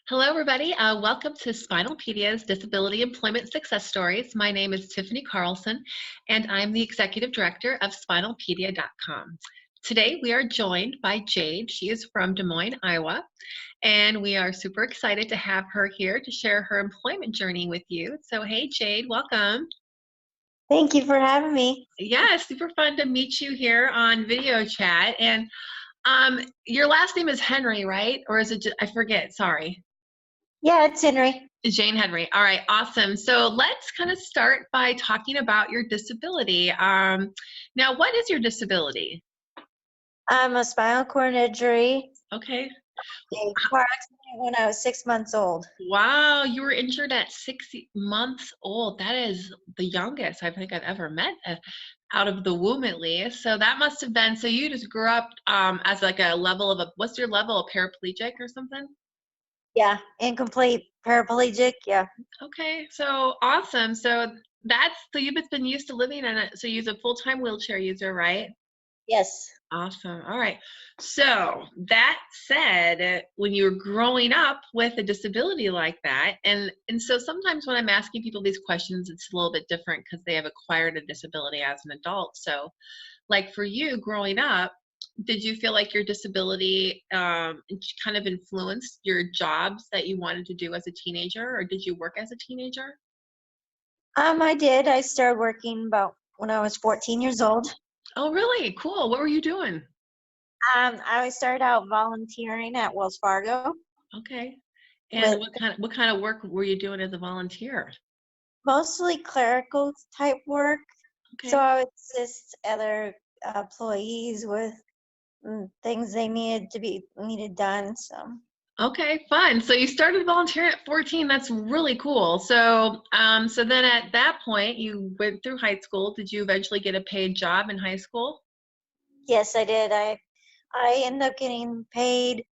Hello, everybody. Welcome to SPINALpedia's Disability Employment Success Stories. My name is Tiffany Carlson, and I'm the Executive Director of SPINALpedia.com. Today, we are joined by Jayde. She is from Des Moines, Iowa, and we are super excited to have her here to share her employment journey with you. So, hey, Jayde, welcome. Thank you for having me. Yeah, super fun to meet you here on video chat. And your last name is Henry, right? Or is it I forget, sorry. Yeah, it's Henry. Jayde Henry. All right, awesome. So let's kind of start by talking about your disability. Now, what is your disability? I'm a spinal cord injury, Okay. a car accident when I was 6 months old. Wow, you were injured at 6 months old. That is the youngest I think I've ever met out of the womb, at least. So that must have been, so you just grew up as like a level of what's your level, a paraplegic or something? Yeah, incomplete paraplegic. Yeah. Okay, so awesome. So you've been used to living in it. So you're a full-time wheelchair user, right? Yes. Awesome. All right. So that said, when you're growing up with a disability like that, and so sometimes when I'm asking people these questions, it's a little bit different because they have acquired a disability as an adult. So, like for you growing up, did you feel like your disability kind of influenced your jobs that you wanted to do as a teenager, or did you work as a teenager? I did. I started working about when I was 14 years old. Oh, really? Cool. What were you doing? I started out volunteering at Wells Fargo Okay. And with what kind of work were you doing as a volunteer? mostly clerical type work. So Okay. I would assist other employees with things they needed done. So. Okay, fun. So you started volunteering at 14. That's really cool. So then at that point, you went through high school. Did you eventually get a paid job in high school? Yes, I did. I ended up getting paid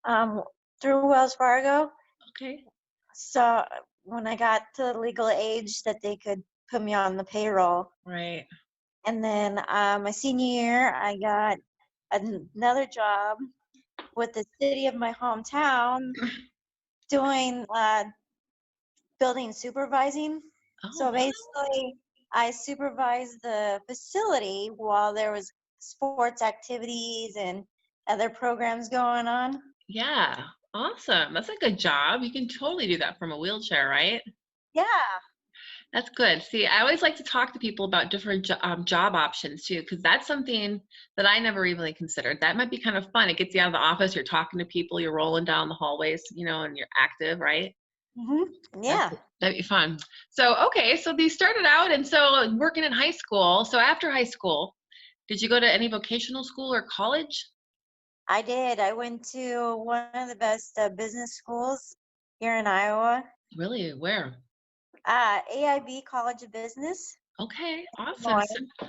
um, through Wells Fargo. Okay. So when I got to the legal age that they could put me on the payroll, Right. and then my senior year, I got another job with the city of my hometown doing building supervising. Oh, So wow. basically, I supervised the facility while there was sports activities and other programs going on. Yeah. Awesome. That's a good job. You can totally do that from a wheelchair, right? Yeah. That's good. See, I always like to talk to people about different job options too, because that's something that I never really considered. That might be kind of fun. It gets you out of the office, you're talking to people, you're rolling down the hallways, and you're active, right? Yeah. That'd be fun. So, okay, so you started out and so working in high school. So after high school, did you go to any vocational school or college? I did. I went to one of the best business schools here in Iowa, Really? Where? AIB College of Business. Okay, Des awesome. So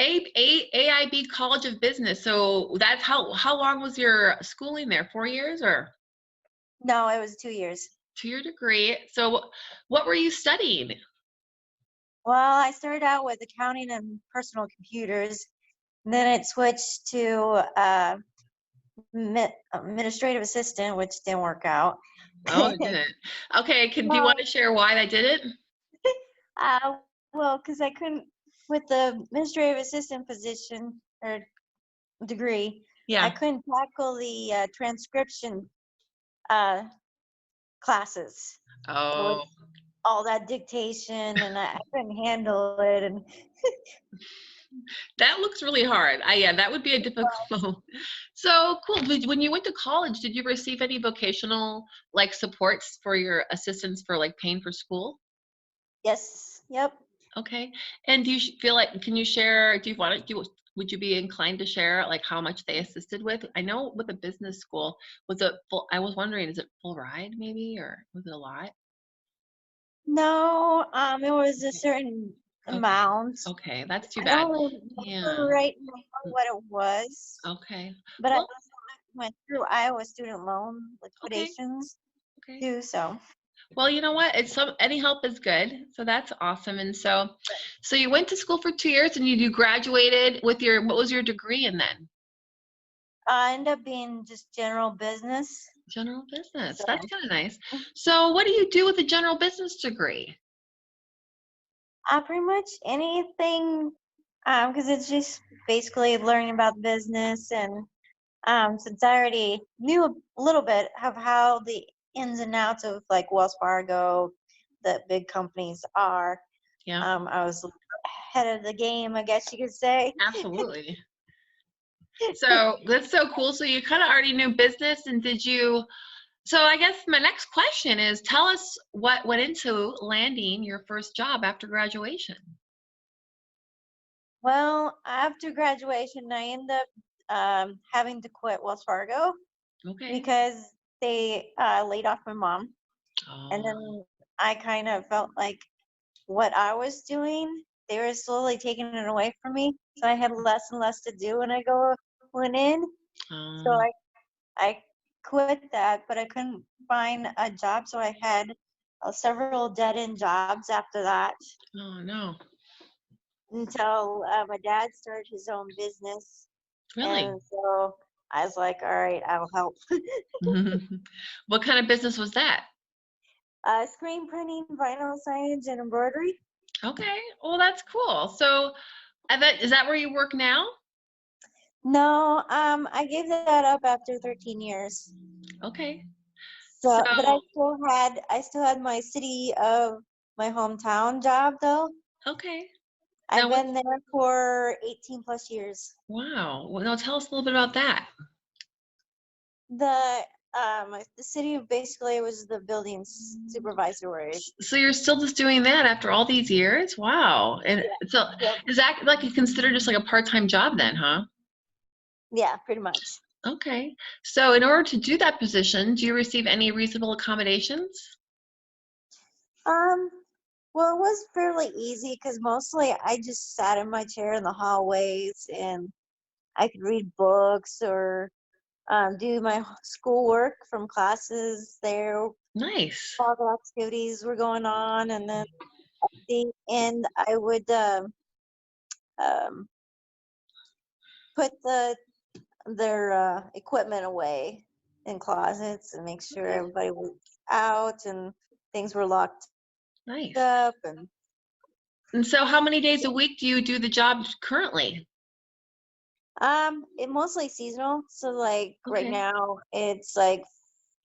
Moines. AIB College of Business. So that's how long was your schooling there? 4 years or No, it was 2 years. 2-year degree? So what were you studying? Well, I started out with accounting and personal computers, and then it switched to administrative assistant, which didn't work out. Oh, it didn't. Okay, do you want Well, to share why I did it? uh, well, because I couldn't, with the administrative assistant position or degree, I Yeah. couldn't tackle the transcription uh, classes with Oh, all that dictation, and I couldn't handle it. And that looks really hard. Yeah, that would be a difficult. So cool. When you went to college, did you receive any vocational like supports for your assistance for like paying for school? yes, yep. Okay. And do you feel like can you share? Do you want to do? Would you be inclined to share like how much they assisted with? I know with a business school, was it full? I was wondering, is it full ride maybe, or was it a lot? No, it was a Okay. certain Okay. amount. Okay. That's too I bad. don't remember Yeah. right now Mm, what it was, okay. but I Well, also went through Iowa student loan okay. liquidations Okay. too. So Well, you know what? Any help is good. So that's awesome. And so you went to school for 2 years and you graduated with what was your degree in then? I end up being just general business. General business. So That's kind of nice. So what do you do with a general business degree? pretty much anything, because it's just basically learning about business. And since I already knew a little bit of how the ins and outs of like Wells Fargo, the big companies are, Yeah, I was ahead of the game, I guess you could say. absolutely. So that's so cool. So you kind of already knew business, and did you? So I guess my next question is, tell us what went into landing your first job after graduation. Well, after graduation, I ended up having to quit Wells Fargo Okay. because they laid off my mom. And Oh, then I kind of felt like what I was doing, they were slowly taking it away from me. So I had less and less to do when went in. So um, I quit that, but I couldn't find a job. So I had several dead end jobs after that oh no, until my dad started his own business. really? And so I was like, all right, I'll help. What kind of business was that? Screen printing, vinyl signage, and embroidery. Okay, well that's cool. So I bet, is that where you work now? No, I gave that up after 13 years. Okay. So So, but I still had my city of my hometown job though. okay. Now I've what? been there for 18 plus years. Wow. Well, now tell us a little bit about that. The city basically was the building supervisor. So you're still just doing that after all these years? Wow. And Yeah. so Yep. is that like you consider just like a part-time job then, huh? Yeah, pretty much. Okay. So in order to do that position, do you receive any reasonable accommodations? Um, well, it was fairly easy because mostly I just sat in my chair in the hallways and I could read books or do my schoolwork from classes there. Nice. All the activities were going on, and then at the end, I would um, put their equipment away in closets and make sure Okay. everybody was out and things were locked Nice. up. And And so how many days a week do you do the job currently? it mostly seasonal. So like right Okay. now, it's like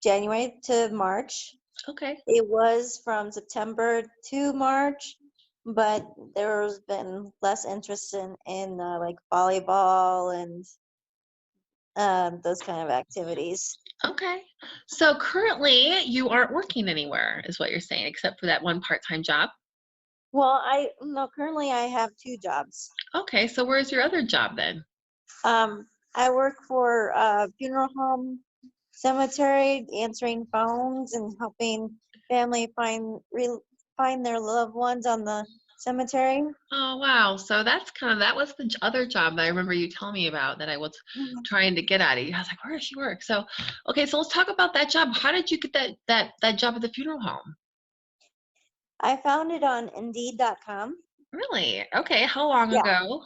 January to March. Okay. It was from September to March, but there's been less interest in like volleyball and those kind of activities. Okay. So currently you aren't working anywhere, is what you're saying, except for that one part-time job. Well, I no currently I have two jobs. Okay. So where's your other job then? Um, I work for a funeral home, cemetery, answering phones and helping family find their loved ones on the cemetery. Oh, wow. So that's kind of, that was the other job that I remember you telling me about that I was Mhm. trying to get at it. I was like, where does she work? So, okay, so let's talk about that job. How did you get that job at the funeral home? I found it on Indeed.com. Really? Okay. How long Yeah, ago?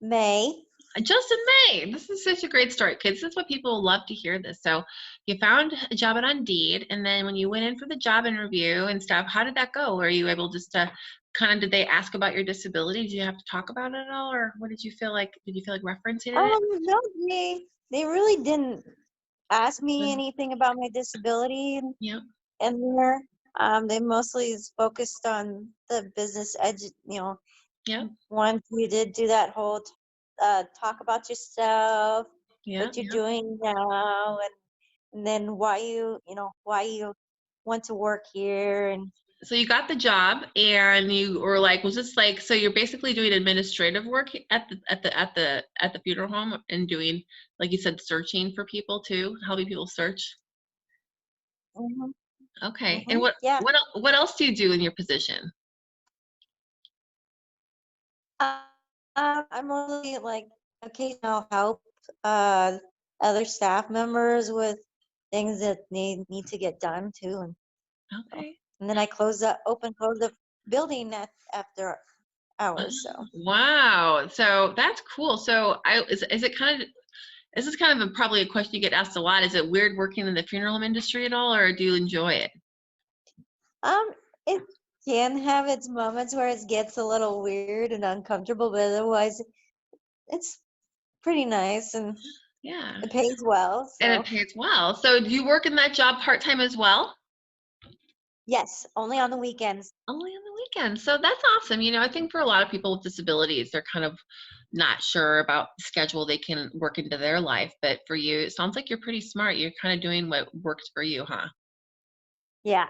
May. Just in May. This is such a great story, kids. This is what people love to hear this. So you found a job at Indeed, and then when you went in for the job interview and stuff, how did that go? Were you able just to kind of, did they ask about your disability? Did you have to talk about it at all? Or what did you feel like? Did you feel like referencing it? No, they really didn't ask me Mm, anything about my disability yeah, in there. They mostly is focused on the business yeah, once we did do that whole talk about yourself, yeah, what you're yeah. doing now, and then why you want to work here. And So you got the job and you were like, was this like, so you're basically doing administrative work at the funeral home and doing, like you said, searching for people too, helping people search? hmm Okay. And yeah. what else do you do in your position? Uh, I'm only like occasional help uh, other staff members with things that need to get done too, so, Okay. and then I close the building after hours. So Wow. So that's cool. So is it kind of, This is kind of probably a question you get asked a lot. Is it weird working in the funeral home industry at all, or do you enjoy it? It can have its moments where it gets a little weird and uncomfortable, but otherwise it's pretty nice and Yeah, it pays well. and it So pays well. So do you work in that job part-time as well? yes, only on the weekends. Only on the weekends. So that's awesome. I think for a lot of people with disabilities, they're kind of not sure about the schedule they can work into their life. But for you, it sounds like you're pretty smart. You're kind of doing what works for you, huh? Yeah.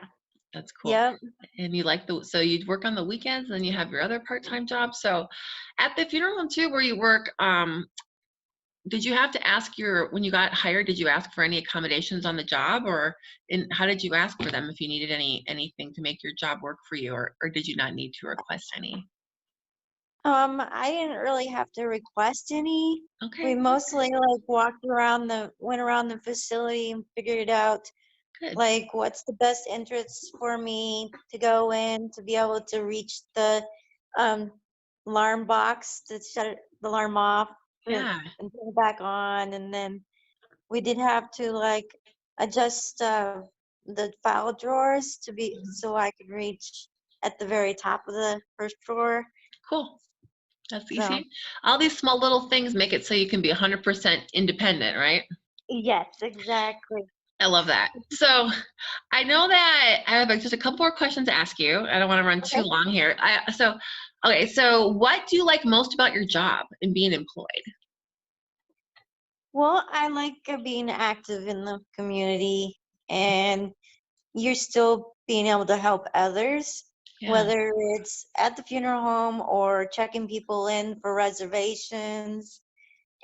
That's cool. Yep. And you like so you'd work on the weekends and then you have your other part-time job. So at the funeral home too, where you work, did you have to ask when you got hired, did you ask for any accommodations on the job, or how did you ask for them if you needed anything to make your job work for you, or did you not need to request any? I didn't really have to request any. We Okay, mostly like went around the facility and figured it out, good. like what's the best entrance for me to go in to be able to reach the um alarm box to the alarm off Yeah, and turn it back on. And then we did have to like adjust the file drawers to be so I could reach at the very top of the first drawer. cool. That's So easy. All these small little things make it so you can be 100% independent, right? yes, exactly. I love that. So I know that I have just a couple more questions to ask you. I don't want to run too Okay. long here. Okay, so what do you like most about your job and being employed? Well, I like being active in the community, and you're still being able to help others, Yeah, whether it's at the funeral home or checking people in for reservations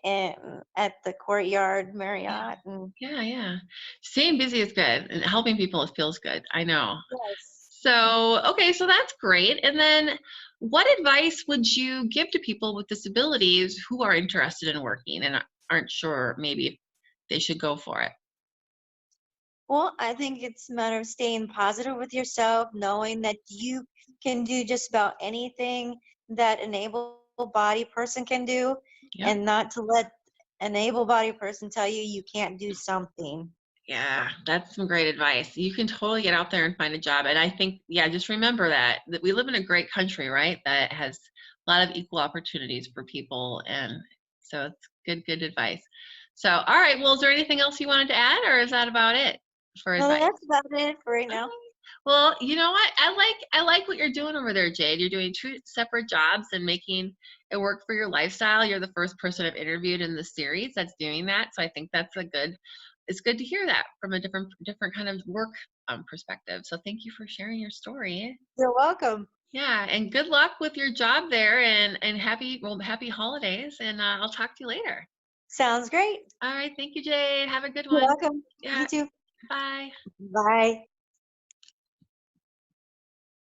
and at the Courtyard yeah, Marriott. And yeah. Staying busy is good, and helping people feels good. I know. yes. So, okay, so that's great. And then, what advice would you give to people with disabilities who are interested in working and aren't sure maybe if they should go for it? Well, I think it's a matter of staying positive with yourself, knowing that you can do just about anything that an able-bodied person can do, Yep. and not to let an able-bodied person tell you you can't do something. Yeah, that's some great advice. You can totally get out there and find a job. And I think, yeah, just remember that we live in a great country, right? That has a lot of equal opportunities for people. And so it's good advice. So, all right. Well, is there anything else you wanted to add, or is that about it for No, advice? that's about it for right Okay. now. Well, you know what? I like what you're doing over there, Jade. You're doing two separate jobs and making it work for your lifestyle. You're the first person I've interviewed in the series that's doing that. So I think that's it's good to hear that from a different kind of work perspective. So thank you for sharing your story. You're welcome. Yeah, and good luck with your job there, and happy holidays. And I'll talk to you later. Sounds great. All right, thank you, Jade. Have a good You're one. welcome. You Yeah, too. bye. Bye.